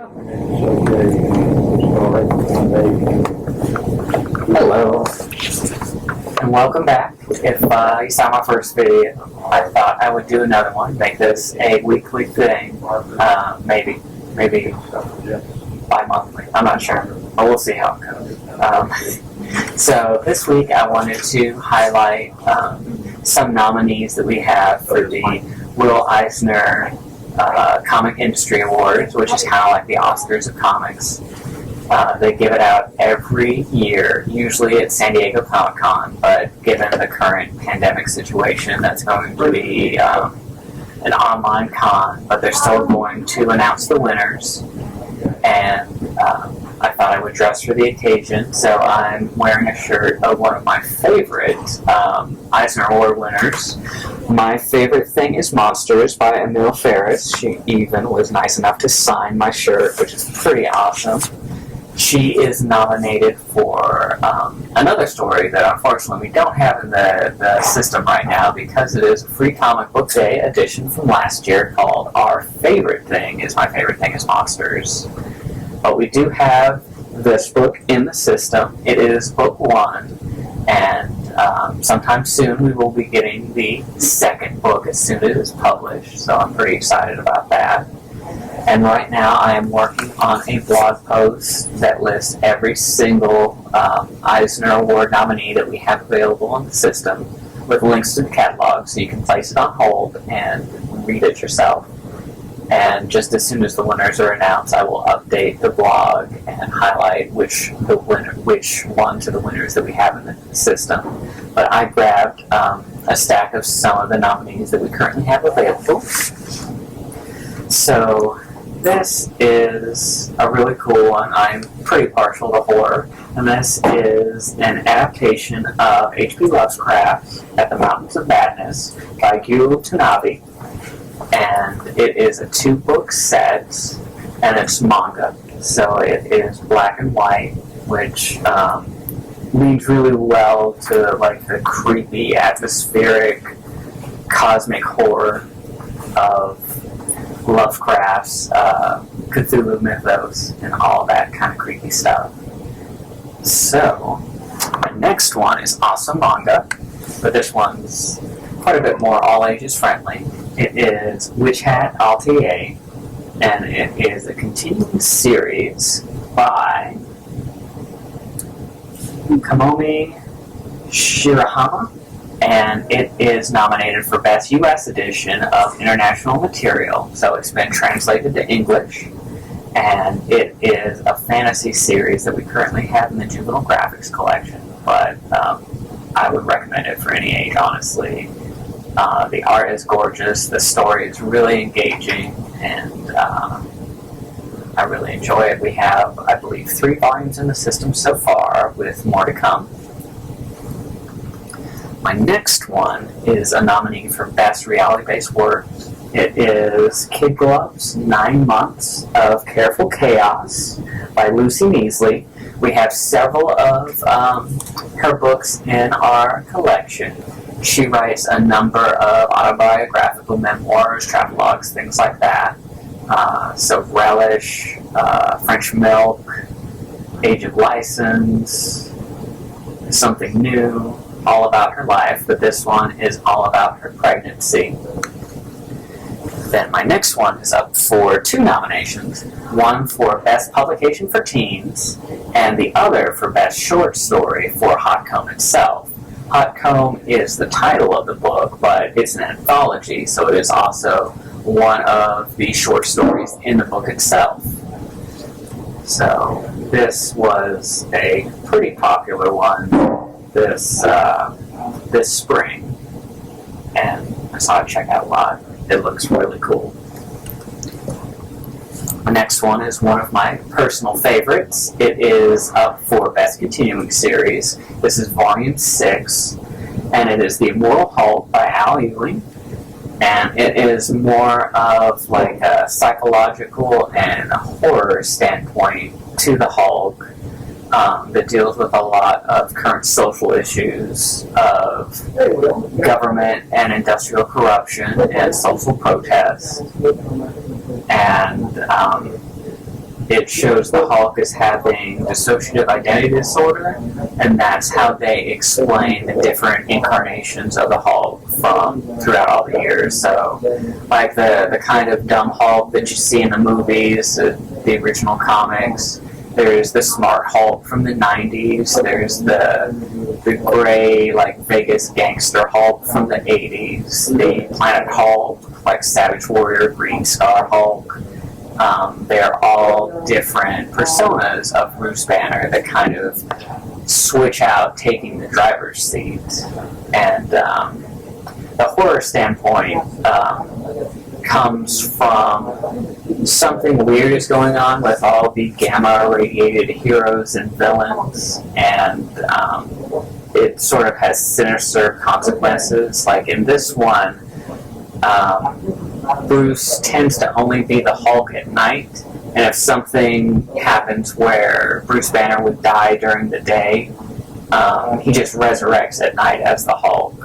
Hello, and welcome back. If you saw my first video, I thought I would do another one, make this a weekly thing, maybe bi-monthly, I'm not sure, but we'll see how it goes. So this week I wanted to highlight some nominees that we have for the Will Eisner Comic Industry Awards, which is kind of like the Oscars of comics. They give it out every year, usually at San Diego Comic-Con, but given the current pandemic situation, that's going to be an online con, but they're still going to announce the winners, and I thought I would dress for the occasion, so I'm wearing a shirt of one of my favorite Eisner Award winners. My favorite thing is Monsters by Emil Ferris. She even was nice enough to sign my shirt, which is pretty awesome. She is nominated for another story that unfortunately we don't have in the system right now because it is a free comic book day edition from last year called Our Favorite Thing is My Favorite Thing is Monsters. But we do have this book in the system. It is book one, and sometime soon we will be getting the second book as soon as it is published, so I'm pretty excited about that. And right now I am working on a blog post that lists every single Eisner Award nominee that we have available in the system with links to the catalog, so you can place it on hold and read it yourself. And just as soon as the winners are announced, I will update the blog and highlight which ones are the winners that we have in the system. But I grabbed a stack of some of the nominees that we currently have available. So this is a really cool one. I'm pretty partial to horror, and this is an adaptation of H.P. Lovecraft at the Mountains of Madness by Tanabe. And it is a 2-book set, and it's manga, so it is black and white, which leads really well to like the creepy, atmospheric, cosmic horror of Lovecraft's Cthulhu mythos and all that kind of creepy stuff. So, my next one is also manga, but this one's quite a bit more all ages friendly. It is Witch Hat Atelier, and it is a continuing series by Kamome Shirahama, and it is nominated for Best U.S. Edition of International Material, so it's been translated to English, and it is a fantasy series that we currently have in the Juvenile Graphics collection, but I would recommend it for any age, honestly. The art is gorgeous, the story is really engaging, and I really enjoy it. We have, I believe, 3 volumes in the system so far, with more to come. My next one is a nominee for Best Reality-Based Work. It is Kid Glove's 9 Months of Careful Chaos by Lucy Knisley. We have several of her books in our collection. She writes a number of autobiographical memoirs, travelogues, things like that. So Relish, French Milk, Age of License, Something New, all about her life, but this one is all about her pregnancy. Then my next one is up for 2 nominations, one for Best Publication for Teens, and the other for Best Short Story for Hot Comb itself. Hot Comb is the title of the book, but it's an anthology, so it is also one of the short stories in the book itself. So this was a pretty popular one this spring, and I saw it check out a lot. It looks really cool. The next one is one of my personal favorites. It is up for Best Continuing Series. This is Volume 6, and it is The Immortal Hulk by Ewing. And it is more of like a psychological and a horror standpoint to the Hulk that deals with a lot of current social issues of government and industrial corruption and social protest. And it shows the Hulk as having dissociative identity disorder, and that's how they explain the different incarnations of the Hulk from throughout all the years. So, like the kind of dumb Hulk that you see in the movies, the original comics. There's the smart Hulk from the 90s. There's the gray, like Vegas gangster Hulk from the 80s. The Planet Hulk, like Savage Warrior, Green Scar Hulk. They're all different personas of Bruce Banner that kind of switch out taking the driver's seat. And the horror standpoint comes from something weird is going on with all the gamma-irradiated heroes and villains, and it sort of has sinister consequences. Like in this one, Bruce tends to only be the Hulk at night, and if something happens where Bruce Banner would die during the day, he just resurrects at night as the Hulk.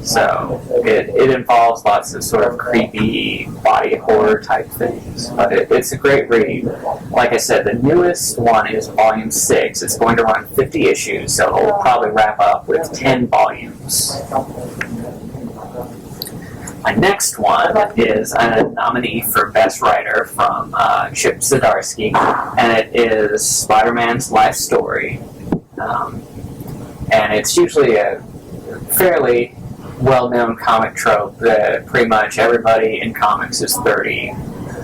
So it involves lots of sort of creepy body horror type things, but it's a great read. Like I said, the newest one is volume 6. It's going to run 50 issues, so it'll probably wrap up with 10 volumes. My next one is a nominee for Best Writer from Chip Zdarsky, and it is Spider-Man's life story. And it's usually a fairly well-known comic trope that pretty much everybody in comics is 30,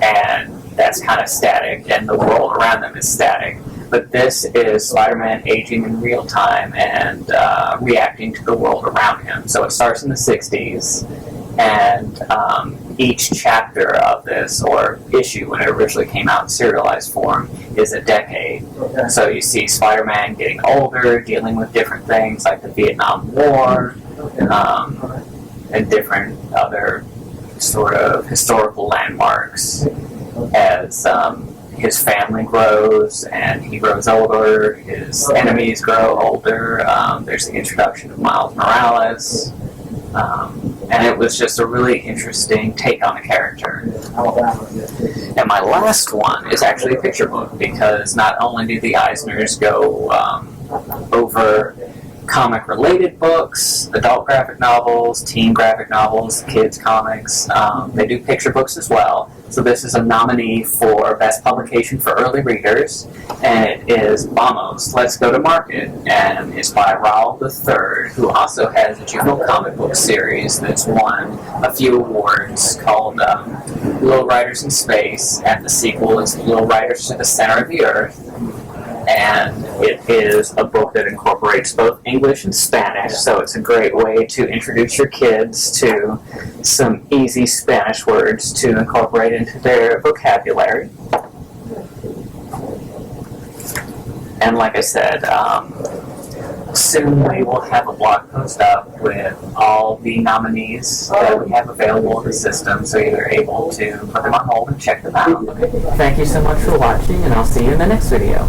and that's kind of static, and the world around them is static. But this is Spider-Man aging in real time and reacting to the world around him. So it starts in the 60s, and each chapter of this, or issue when it originally came out in serialized form, is a decade. So you see Spider-Man getting older, dealing with different things like the Vietnam War, and different other sort of historical landmarks as his family grows and he grows older, his enemies grow older. There's the introduction of Miles Morales. And it was just a really interesting take on a character. And my last one is actually a picture book, because not only do the Eisners go over comic-related books, adult graphic novels, teen graphic novels, kids comics, they do picture books as well. So this is a nominee for Best Publication for Early Readers, and it is Vamos, Let's Go to Market, and it's by Raul III, who also has a juvenile comic book series that's won a few awards called Little Riders in Space, and the sequel is Little Riders to the Center of the Earth. And it is a book that incorporates both English and Spanish, so it's a great way to introduce your kids to some easy Spanish words to incorporate into their vocabulary. And like I said, soon we will have a blog post up with all the nominees that we have available in the system, so you're able to put them on hold and check them out. Thank you so much for watching, and I'll see you in the next video.